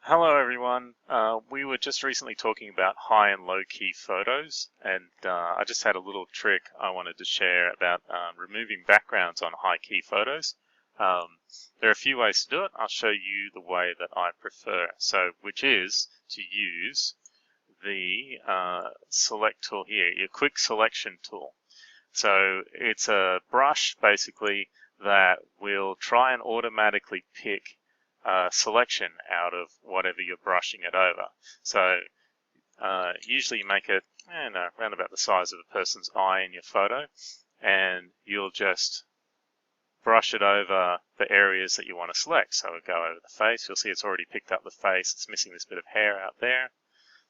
Hello everyone. We were just recently talking about high and low key photos, and I just had a little trick I wanted to share about removing backgrounds on high key photos. There are a few ways to do it. I'll show you the way that I prefer. Which is to use the select tool here, your quick selection tool. So it's a brush basically that will try and automatically pick selection out of whatever you're brushing it over. So usually you make it around about the size of a person's eye in your photo, and you'll just brush it over the areas that you want to select. So we'll go over the face. You'll see it's already picked up the face. It's missing this bit of hair out there.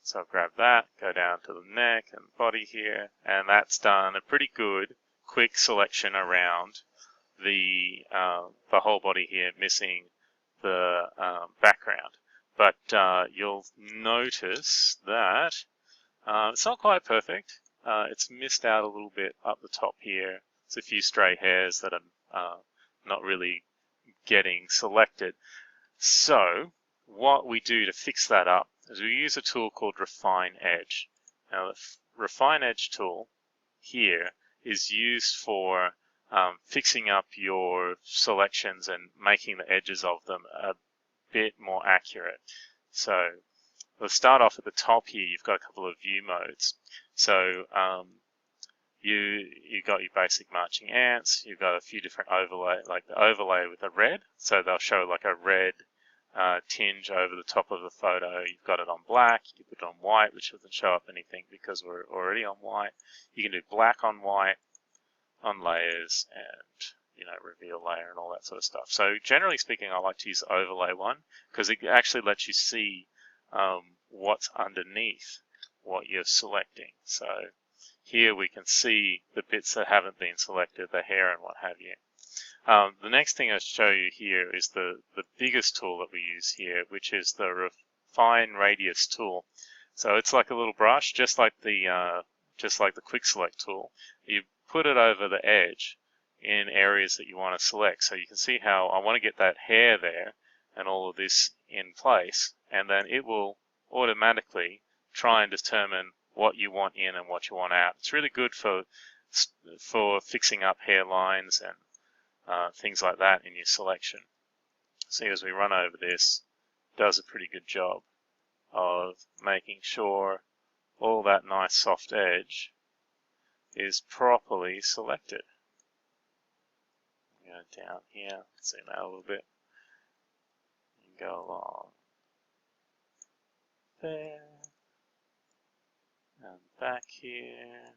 So I'll grab that, go down to the neck and body here, and that's done a pretty good quick selection around the whole body here, missing the background. But you'll notice that it's not quite perfect. It's missed out a little bit up the top here. It's a few stray hairs that are not really getting selected. So what we do to fix that up is we use a tool called Refine Edge. Now the Refine Edge tool here is used for fixing up your selections and making the edges of them a bit more accurate. So we'll start off at the top here. You've got a couple of view modes. So you've got your basic marching ants. You've got a few different overlay, like the overlay with a red. So they'll show like a red tinge over the top of the photo. You've got it on black. You can put it on white, which doesn't show up anything because we're already on white. You can do black on white, on layers, and reveal layer and all that sort of stuff. So generally speaking, I like to use the overlay one because it actually lets you see what's underneath what you're selecting. So here we can see the bits that haven't been selected, the hair and what have you. The next thing I'll show you here is the biggest tool that we use here, which is the Refine Radius tool. So it's like a little brush, just like the Quick Select tool. You put it over the edge in areas that you want to select. So you can see how I want to get that hair there and all of this in place, and then it will automatically try and determine what you want in and what you want out. It's really good for fixing up hairlines and things like that in your selection. See, as we run over this, it does a pretty good job of making sure all that nice soft edge is properly selected. Go down here, zoom out a little bit, and go along there, and back here,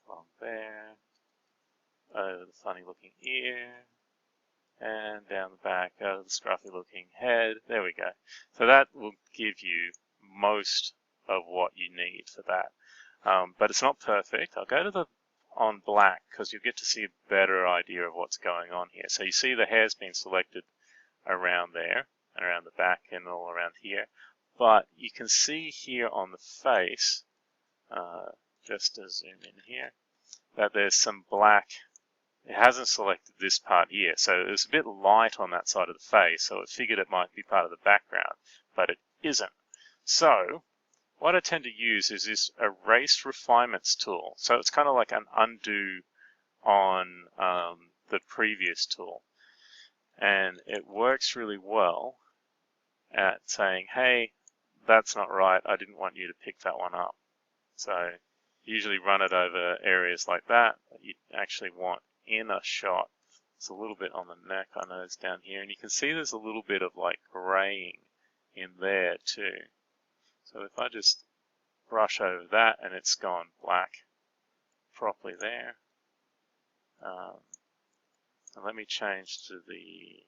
along there, over the funny looking ear, and down the back over the scruffy looking head. There we go. So that will give you most of what you need for that. But it's not perfect. I'll go to the on black because you'll get to see a better idea of what's going on here. So you see the hair's been selected around there and around the back and all around here. But you can see here on the face, just to zoom in here, that there's some black. It hasn't selected this part here, so it's a bit light on that side of the face, so it figured it might be part of the background, but it isn't. So what I tend to use is this Erase Refinements tool. So it's kind of like an undo on the previous tool. And it works really well at saying, hey, that's not right, I didn't want you to pick that one up. So usually run it over areas like that you actually want in a shot. It's a little bit on the neck, I notice down here, and you can see there's a little bit of like graying in there too. So if I just brush over that and it's gone black properly there. And let me change to the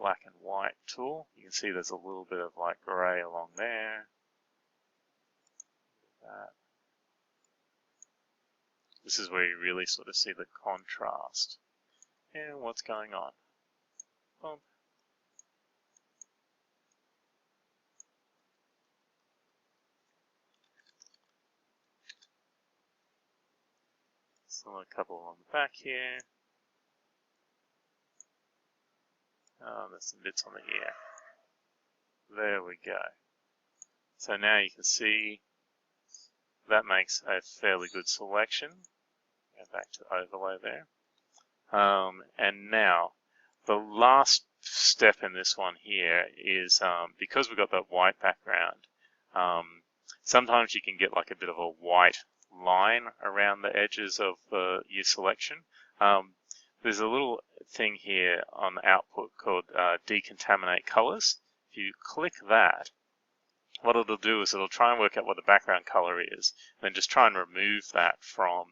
black and white tool. You can see there's a little bit of like gray along there. This is where you really sort of see the contrast and what's going on. Boom. So a couple on the back here. There's some bits on the ear. There we go. So now you can see that makes a fairly good selection. Go back to the overlay there. And now, the last step in this one here is because we've got that white background, sometimes you can get like a bit of a white line around the edges of your selection. There's a little thing here on the output called decontaminate colors. If you click that, what it'll do is it'll try and work out what the background color is, and then just try and remove that from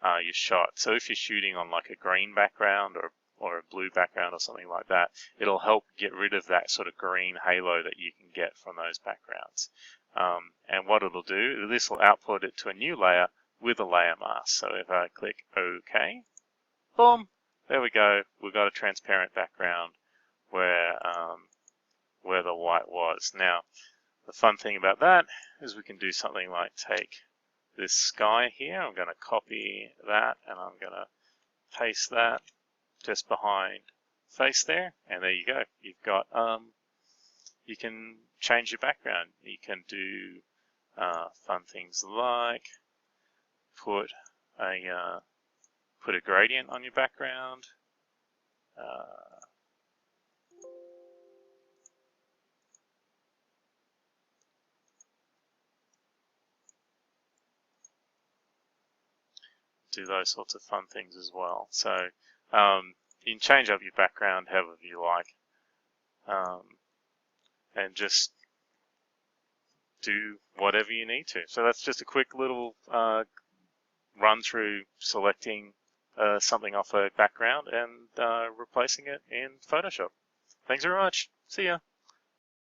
your shot. So if you're shooting on like a green background or a blue background or something like that, it'll help get rid of that sort of green halo that you can get from those backgrounds. And what it'll do, this will output it to a new layer with a layer mask. So if I click OK, boom, there we go. We've got a transparent background where the white was. Now, the fun thing about that is we can do something like take this sky here. I'm going to copy that and I'm going to paste that just behind face there, and there you go. You've got you can change your background. You can do fun things like put a gradient on your background. Do those sorts of fun things as well. So you can change up your background however you like, and just do whatever you need to. So that's just a quick little run through selecting something off a background and replacing it in Photoshop. Thanks very much. See ya.